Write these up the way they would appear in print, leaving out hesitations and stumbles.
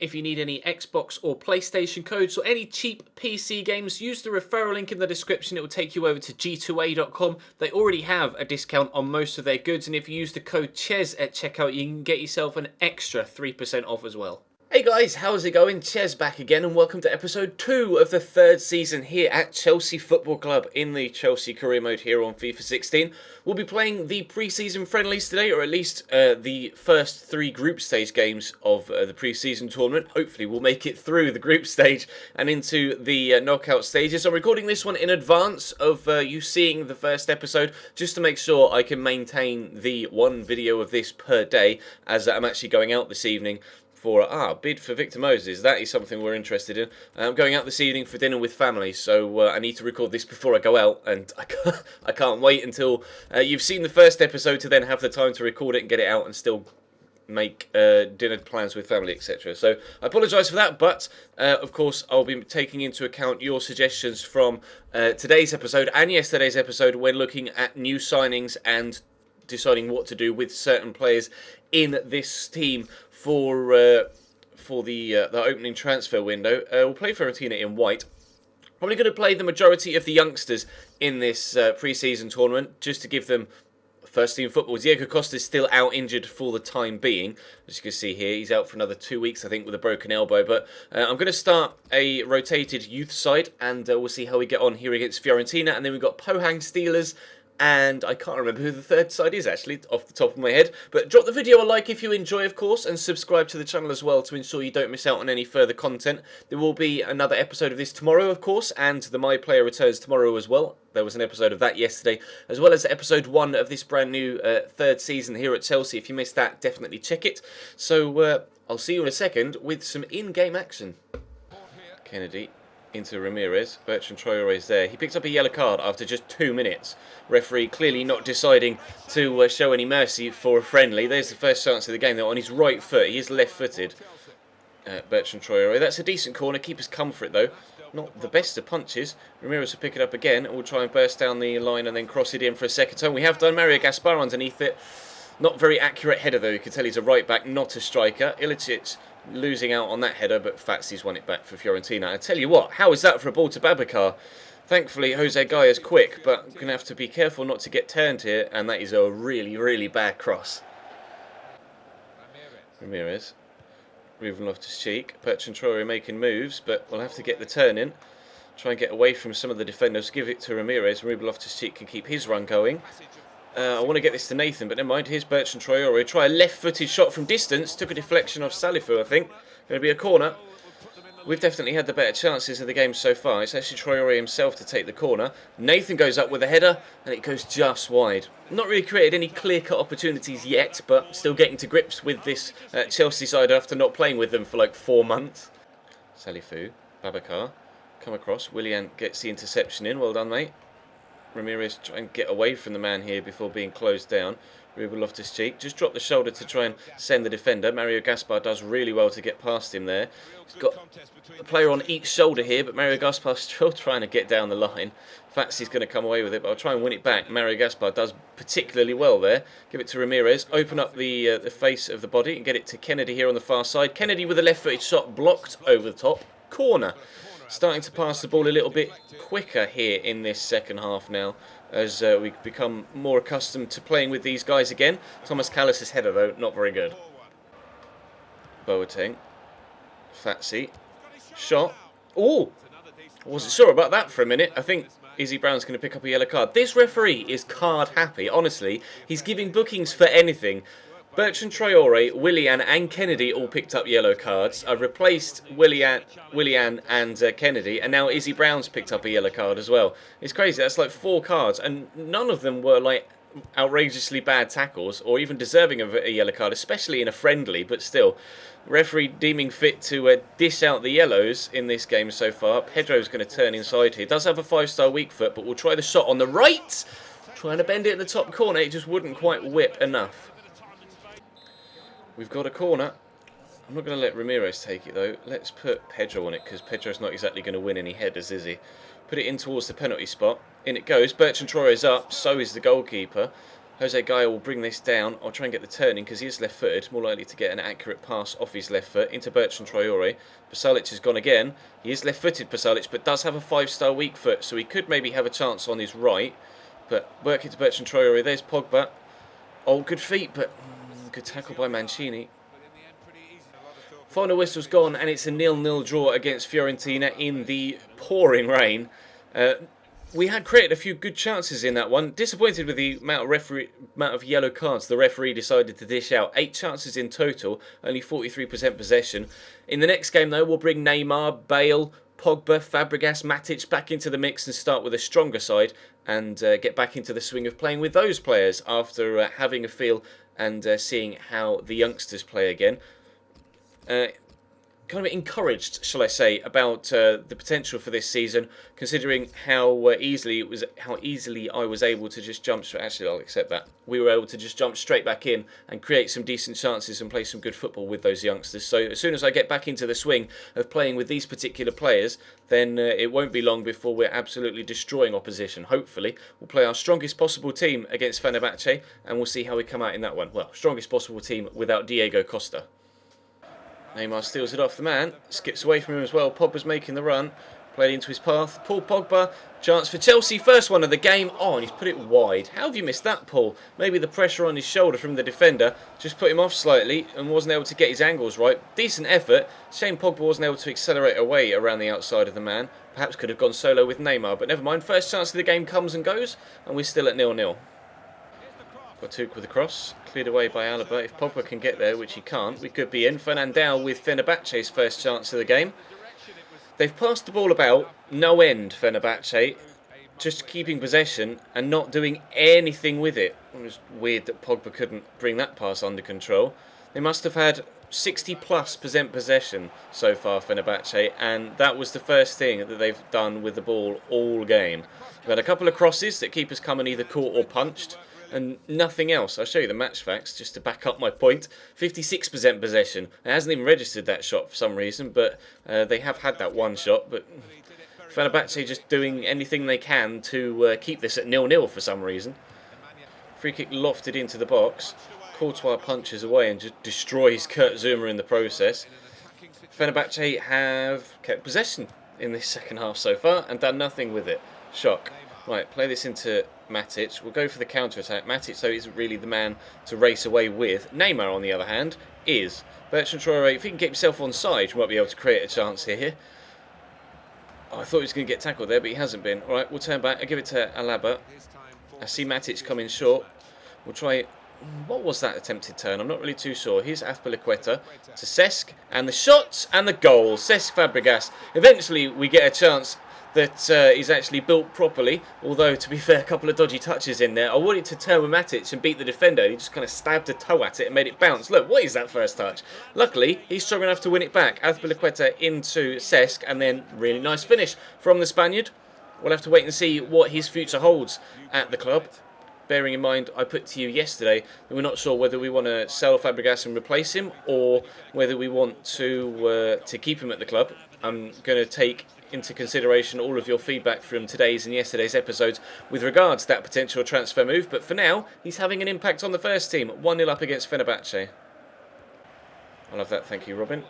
If you need any Xbox or PlayStation codes or any cheap PC games, use the referral link in the description. It will take you over to g2a.com. They already have a discount on most of their goods, and if you use the code CHES at checkout, you can get yourself an extra 3% off as well. Hey guys, how's it going? Ches back again, and welcome to episode 2 of the 3rd season here at Chelsea Football Club in the Chelsea career mode here on FIFA 16. We'll be playing the pre-season friendlies today, or at least the first 3 group stage games of the pre-season tournament. Hopefully we'll make it through the group stage and into the knockout stages. I'm recording this one in advance of you seeing the first episode, just to make sure I can maintain the 1 video of this per day, as I'm actually going out this evening for bid for Victor Moses. That is something we're interested in. I'm going out this evening for dinner with family, so I need to record this before I go out, and I can't wait until you've seen the first episode to then have the time to record it and get it out and still make dinner plans with family, etc. So I apologise for that, but of course I'll be taking into account your suggestions from today's episode and yesterday's episode when looking at new signings and deciding what to do with certain players in this team for the opening transfer window. We'll play Fiorentina in white. Probably going to play the majority of the youngsters in this pre-season tournament, just to give them first team football. Diego Costa is still out injured for the time being. As you can see here, he's out for another 2 weeks, I think, with a broken elbow. But I'm going to start a rotated youth side, and we'll see how we get on here against Fiorentina. And then we've got Pohang Steelers, and I can't remember who the third side is, actually, off the top of my head. But drop the video a like if you enjoy, of course, and subscribe to the channel as well to ensure you don't miss out on any further content. There will be another episode of this tomorrow, of course, and the My Player returns tomorrow as well. There was an episode of that yesterday, as well as episode 1 of this brand new 3rd season here at Chelsea. If you missed that, definitely check it. So I'll see you in a second with some in-game action. Kennedy into Ramirez. Bertrand Traore is there. He picks up a yellow card after just 2 minutes. Referee clearly not deciding to show any mercy for a friendly. There's the first chance of the game, though, on his right foot. He is left-footed. Bertrand Traore. That's a decent corner. Keeper's come for it, though. Not the best of punches. Ramirez will pick it up again. We'll try and burst down the line and then cross it in for a second time. We have done. Mario Gaspar underneath it. Not very accurate header, though. You can tell he's a right-back, not a striker. Ilicic losing out on that header, but Fatsy's won it back for Fiorentina. I tell you what, how is that for a ball to Babacar? Thankfully, Jose Guy is quick, but we're going to have to be careful not to get turned here, and that is a really, really bad cross. Ramirez. Ruben Loftus-Cheek. Bertrand Traore making moves, but we'll have to get the turn in. Try and get away from some of the defenders. Give it to Ramirez. Ruben Loftus-Cheek can keep his run going. I want to get this to Nathan, but never mind. Here's Bertrand Traore. Try a left-footed shot from distance. Took a deflection off Salifu, I think. Going to be a corner. We've definitely had the better chances of the game so far. It's actually Traore himself to take the corner. Nathan goes up with a header, and it goes just wide. Not really created any clear-cut opportunities yet, but still getting to grips with this Chelsea side after not playing with them for like 4 months. Salifu, Babacar, come across. Willian gets the interception in. Well done, mate. Ramirez try and get away from the man here before being closed down. Ruben Loftus-Cheek just dropped the shoulder to try and send the defender. Mario Gaspar does really well to get past him there. He's got a player on each shoulder here, but Mario Gaspar still trying to get down the line. Fatsy's going to come away with it, but I'll try and win it back. Mario Gaspar does particularly well there. Give it to Ramirez. Open up the face of the body and get it to Kennedy here on the far side. Kennedy with a left-footed shot blocked over the top. Corner. Starting to pass the ball a little bit quicker here in this second half now, as we become more accustomed to playing with these guys again. Thomas Callis' header, though, not very good. Boateng. Fatsy. Shot. Oh! I wasn't sure about that for a minute. I think Izzy Brown's going to pick up a yellow card. This referee is card happy, honestly. He's giving bookings for anything. Bertrand Traore, Willian and Kennedy all picked up yellow cards. I've replaced Willian and Kennedy, and now Izzy Brown's picked up a yellow card as well. It's crazy, that's like 4 cards, and none of them were like outrageously bad tackles or even deserving of a yellow card, especially in a friendly, but still. Referee deeming fit to dish out the yellows in this game so far. Pedro's going to turn inside here. Does have a 5-star weak foot, but we'll try the shot on the right. Trying to bend it in the top corner, it just wouldn't quite whip enough. We've got a corner. I'm not going to let Ramirez take it, though. Let's put Pedro on it, because Pedro's not exactly going to win any headers, is he? Put it in towards the penalty spot. In it goes. Bertrand Traore is up. So is the goalkeeper. Jose Guy will bring this down. I'll try and get the turning because he is left-footed. More likely to get an accurate pass off his left foot into Bertrand Traore. Pasalic has gone again. He is left-footed, Pasalic, but does have a 5-star weak foot, so he could maybe have a chance on his right. But work it to Bertrand Traore. There's Pogba. Oh, good feet, but good tackle by Mancini. Final whistle's gone, and it's a 0-0 draw against Fiorentina in the pouring rain. We had created a few good chances in that one. Disappointed with the amount of yellow cards the referee decided to dish out. 8 chances in total, only 43% possession. In the next game, though, we'll bring Neymar, Bale, Pogba, Fabregas, Matic back into the mix and start with a stronger side and get back into the swing of playing with those players after having a feel and seeing how the youngsters play again. Kind of encouraged, shall I say, about the potential for this season, considering how easily I was able to just jump straight. Actually, I'll accept that. We were able to just jump straight back in and create some decent chances and play some good football with those youngsters. So as soon as I get back into the swing of playing with these particular players, then it won't be long before we're absolutely destroying opposition. Hopefully, we'll play our strongest possible team against Fenerbahce, and we'll see how we come out in that one. Well, strongest possible team without Diego Costa. Neymar steals it off the man, skips away from him as well. Pogba's making the run, played into his path. Paul Pogba, chance for Chelsea, first one of the game. Oh, and he's put it wide. How have you missed that, Paul? Maybe the pressure on his shoulder from the defender just put him off slightly and wasn't able to get his angles right. Decent effort. Shame Pogba wasn't able to accelerate away around the outside of the man. Perhaps could have gone solo with Neymar, but never mind. First chance of the game comes and goes, and we're still at 0-0. Touk with a cross, cleared away by Alaba. If Pogba can get there, which he can't, we could be in. Fernandao with Fenerbahce's first chance of the game. They've passed the ball about, no end, Fenerbahce, just keeping possession and not doing anything with it. It was weird that Pogba couldn't bring that pass under control. They must have had 60+% possession so far, Fenerbahce, and that was the first thing that they've done with the ball all game. They've had a couple of crosses that keepers come and either caught or punched, and nothing else. I'll show you the match facts just to back up my point. 56% possession. It hasn't even registered that shot for some reason, but they have had that one shot. But Fenerbahce just doing anything they can to keep this at 0-0 for some reason. Free kick lofted into the box. Courtois punches away and just destroys Kurt Zouma in the process. Fenerbahce have kept possession in this second half so far and done nothing with it. Shock. Right, play this into Matic. We'll go for the counter-attack. Matic, though, isn't really the man to race away with. Neymar, on the other hand, is. Bertrand Traore, if he can get himself onside, he might be able to create a chance here. Oh, I thought he was going to get tackled there, but he hasn't been. All right, we'll turn back. I'll give it to Alaba. I see Matic coming short. We'll try... What was that attempted turn? I'm not really too sure. Here's Azpilicueta to Cesc. And the shots and the goal. Cesc Fabregas. Eventually, we get a chance that is actually built properly, although to be fair, a couple of dodgy touches in there. I wanted to turn with Matic and beat the defender, and he just kind of stabbed a toe at it and made it bounce. Look, what is that first touch? Luckily, he's strong enough to win it back. Azpilicueta into Cesc, and then really nice finish from the Spaniard. We'll have to wait and see what his future holds at the club. Bearing in mind, I put to you yesterday that we're not sure whether we want to sell Fabregas and replace him, or whether we want to keep him at the club. I'm going to take into consideration all of your feedback from today's and yesterday's episodes with regards to that potential transfer move, but for now, he's having an impact on the first team. 1-0 up against Fenerbahce. I love that, thank you, Robin.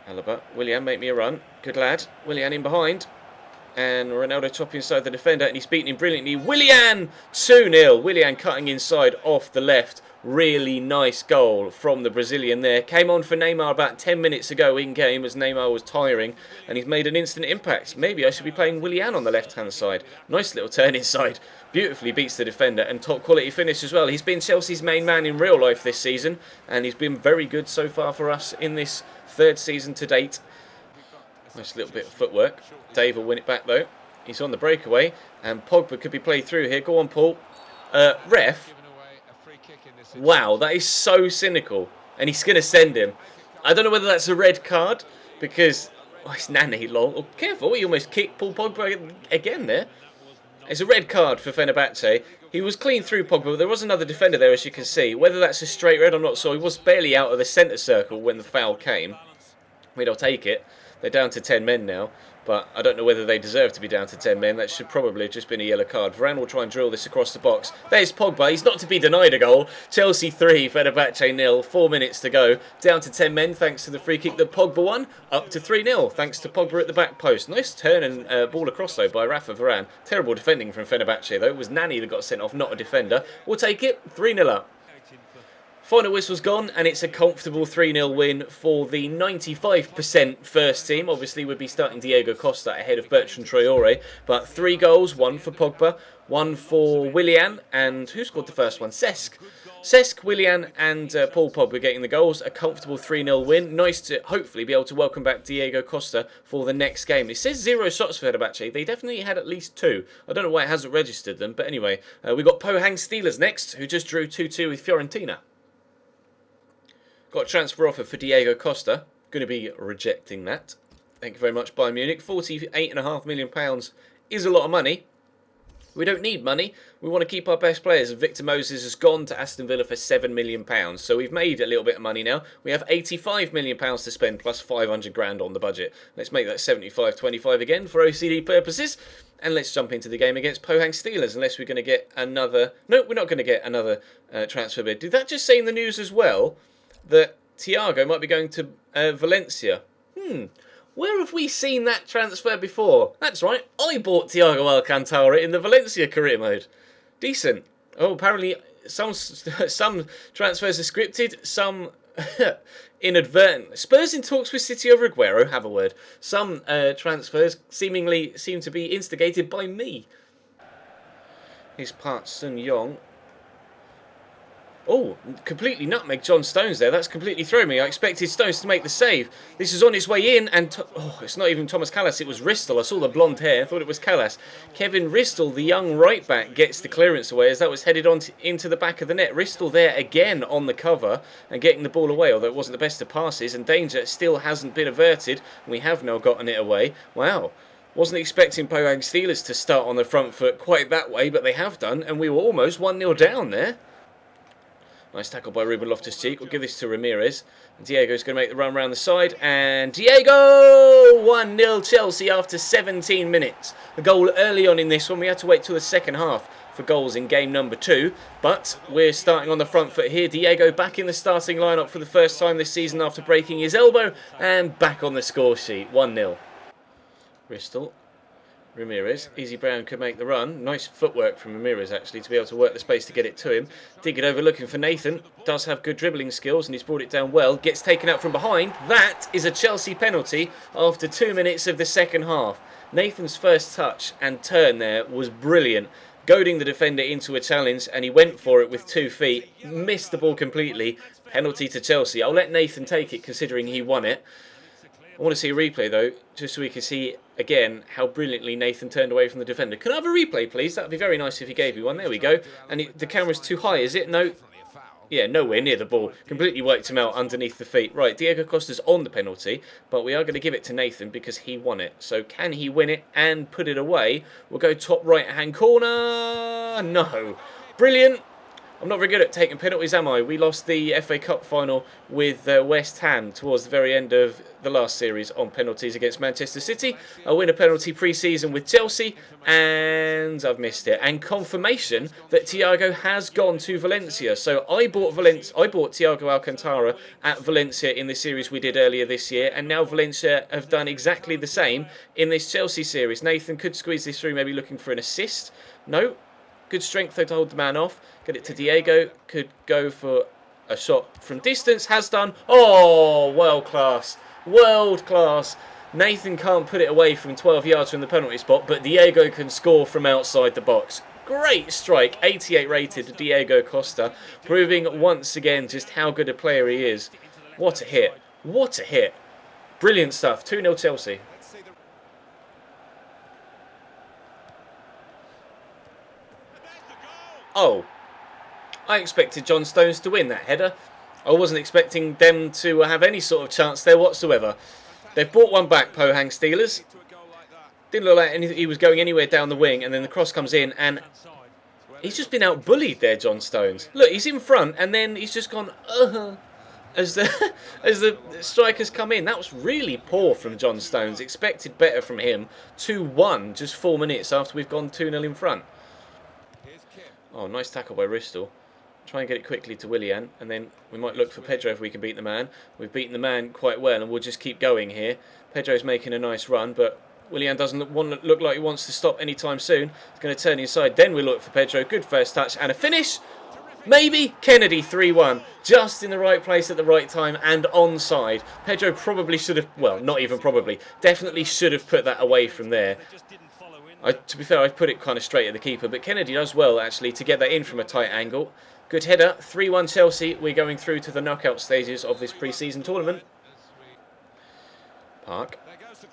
Alaba, Willian, make me a run. Good lad. Willian in behind. And Ronaldo top inside the defender, and he's beaten him brilliantly. Willian! 2-0. Willian cutting inside off the left. Really nice goal from the Brazilian there. Came on for Neymar about 10 minutes ago in-game as Neymar was tiring, and he's made an instant impact. Maybe I should be playing Willian on the left-hand side. Nice little turn inside. Beautifully beats the defender, and top quality finish as well. He's been Chelsea's main man in real life this season, and he's been very good so far for us in this third season to date. Nice little bit of footwork. Dave will win it back though. He's on the breakaway, and Pogba could be played through here. Go on, Paul. Ref. Wow, that is so cynical. And he's going to send him. I don't know whether that's a red card, because... Oh, it's Nani long. Oh, careful, he almost kicked Paul Pogba again there. It's a red card for Fenerbahce. He was clean through Pogba, but there was another defender there, as you can see. Whether that's a straight red, I'm not sure. He was barely out of the centre circle when the foul came. I'll take it. They're down to 10 men now, but I don't know whether they deserve to be down to 10 men. That should probably have just been a yellow card. Varane will try and drill this across the box. There's Pogba. He's not to be denied a goal. Chelsea 3, Fenerbahce 0. 4 minutes to go. Down to 10 men thanks to the free kick that Pogba won. Up to 3-0 thanks to Pogba at the back post. Nice turn and ball across though by Rafa Varane. Terrible defending from Fenerbahce though. It was Nani that got sent off, not a defender. We'll take it. 3-0 up. Final whistle's gone, and it's a comfortable 3-0 win for the 95% first team. Obviously, we'd be starting Diego Costa ahead of Bertrand Traore, but 3 goals, 1 for Pogba, 1 for Willian, and who scored the first one? Cesc. Cesc, Willian, and Paul Pogba getting the goals. A comfortable 3-0 win. Nice to hopefully be able to welcome back Diego Costa for the next game. It says 0 shots for Fenerbahce. They definitely had at least 2. I don't know why it hasn't registered them, but anyway, we've got Pohang Steelers next, who just drew 2-2 with Fiorentina. Got a transfer offer for Diego Costa. Going to be rejecting that. Thank you very much, Bayern Munich. £48.5 million is a lot of money. We don't need money. We want to keep our best players. Victor Moses has gone to Aston Villa for £7 million. So we've made a little bit of money now. We have £85 million to spend plus 500 grand on the budget. Let's make that 75-25 again for OCD purposes. And let's jump into the game against Pohang Steelers, unless we're going to get another... No, we're not going to get another transfer bid. Did that just say in the news as well that Thiago might be going to Valencia? Where have we seen that transfer before? That's right, I bought Thiago Alcantara in the Valencia career mode. Decent. Oh, apparently some transfers are scripted, some inadvertent. Spurs in talks with City over Aguero, have a word. Some transfers seemingly seem to be instigated by me. Here's Park Sun-young. Oh, completely nutmeg John Stones there. That's completely thrown me. I expected Stones to make the save. This is on its way in, and it's not even Thomas Callas, it was Ristel. I saw the blonde hair, I thought it was Callas. Kevin Ristel, the young right back, gets the clearance away as that was headed on into the back of the net. Ristel there again on the cover and getting the ball away, although it wasn't the best of passes, and danger still hasn't been averted. We have now gotten it away. Wow. Wasn't expecting Pohang Steelers to start on the front foot quite that way, but they have done, and we were almost 1-0 down there. Nice tackle by Ruben Loftus-Cheek. We'll give this to Ramirez. And Diego's going to make the run around the side. And Diego! 1-0 Chelsea after 17 minutes. A goal early on in this one. We had to wait till the second half for goals in game number 2. But we're starting on the front foot here. Diego back in the starting lineup for the first time this season after breaking his elbow. And back on the score sheet. 1-0. Bristol. Ramirez, Easy Brown could make the run. Nice footwork from Ramirez actually to be able to work the space to get it to him. Dig it over looking for Nathan. Does have good dribbling skills and he's brought it down well. Gets taken out from behind. That is a Chelsea penalty after 2 minutes of the second half. Nathan's first touch and turn there was brilliant. Goading the defender into a challenge and he went for it with 2 feet. Missed the ball completely. Penalty to Chelsea. I'll let Nathan take it considering he won it. I want to see a replay though, just so we can see again how brilliantly Nathan turned away from the defender. Can I have a replay please? That would be very nice if he gave me one. There we go. And the camera's too high, is it? No. Yeah, nowhere near the ball. Completely worked him out underneath the feet. Right, Diego Costa's on the penalty, but we are going to give it to Nathan because he won it. So can he win it and put it away? We'll go top right-hand corner. No. Brilliant. I'm not very good at taking penalties, am I? We lost the FA Cup final with West Ham towards the very end of the last series on penalties against Manchester City. I win a penalty pre-season with Chelsea, and I've missed it. And confirmation that Thiago has gone to Valencia. So I bought Thiago Alcantara at Valencia in the series we did earlier this year, and now Valencia have done exactly the same in this Chelsea series. Nathan could squeeze this through, maybe looking for an assist. No. Good strength though to hold the man off. Get it to Diego. Could go for a shot from distance. Has done. Oh, world class. World class. Nathan can't put it away from 12 yards from the penalty spot, but Diego can score from outside the box. Great strike. 88 rated Diego Costa. Proving once again just how good a player he is. What a hit. What a hit. Brilliant stuff. 2-0 Chelsea. Oh, I expected John Stones to win that header. I wasn't expecting them to have any sort of chance there whatsoever. They've brought one back, Pohang Steelers. Didn't look like he was going anywhere down the wing, and then the cross comes in, and he's just been out-bullied there, John Stones. Look, he's in front, and then he's just gone, as the as the strikers come in. That was really poor from John Stones. Expected better from him. 2-1 just 4 minutes after we've gone 2-0 in front. Oh, nice tackle by Ristel. Try and get it quickly to Willian, and then we might look for Pedro if we can beat the man. We've beaten the man quite well, and we'll just keep going here. Pedro's making a nice run, but Willian doesn't look like he wants to stop anytime soon. He's going to turn inside, then we look for Pedro. Good first touch, and a finish. Maybe. Kennedy 3-1. Just in the right place at the right time and onside. Pedro probably should have, well, not even probably, definitely should have put that away from there. To be fair, I put it kind of straight at the keeper, but Kennedy does well, actually, to get that in from a tight angle. Good header. 3-1 Chelsea. We're going through to the knockout stages of this pre-season tournament. Park.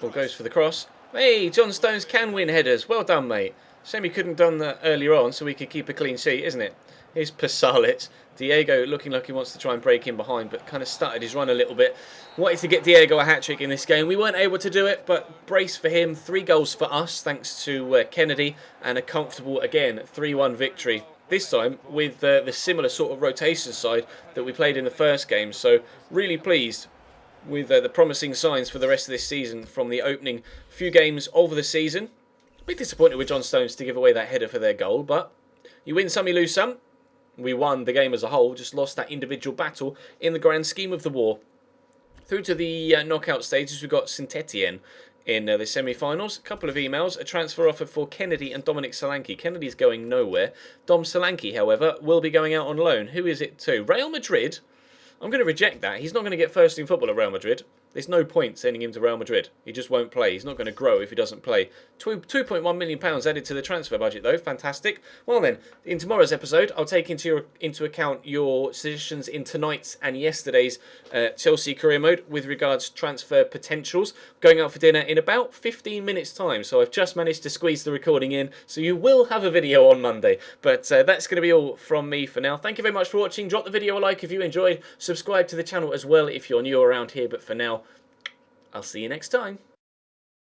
Ball goes for the cross. Hey, John Stones can win headers. Well done, mate. Shame he couldn't have done that earlier on so we could keep a clean sheet, isn't it? Here's Pasalic. Diego looking like he wants to try and break in behind, but kind of started his run a little bit. Wanted to get Diego a hat-trick in this game. We weren't able to do it, but brace for him. 3 goals for us, thanks to Kennedy, and a comfortable, again, 3-1 victory. This time with the similar sort of rotation side that we played in the first game. So really pleased with the promising signs for the rest of this season from the opening few games of the season. A bit disappointed with John Stones to give away that header for their goal, but you win some, you lose some. We won the game as a whole, just lost that individual battle in the grand scheme of the war. Through to the knockout stages, we've got Saint-Etienne in the semi-finals. A couple of emails, a transfer offer for Kennedy and Dominic Solanke. Kennedy's going nowhere. Dom Solanke, however, will be going out on loan. Who is it to? Real Madrid? I'm going to reject that. He's not going to get first team football at Real Madrid. There's no point sending him to Real Madrid. He just won't play. He's not going to grow if he doesn't play. £2.1 million added to the transfer budget, though. Fantastic. Well, then, in tomorrow's episode, I'll take into account your suggestions in tonight's and yesterday's Chelsea career mode with regards to transfer potentials. Going out for dinner in about 15 minutes' time. So I've just managed to squeeze the recording in. So you will have a video on Monday. But that's going to be all from me for now. Thank you very much for watching. Drop the video a like if you enjoyed. Subscribe to the channel as well if you're new around here. But for now, I'll see you next time.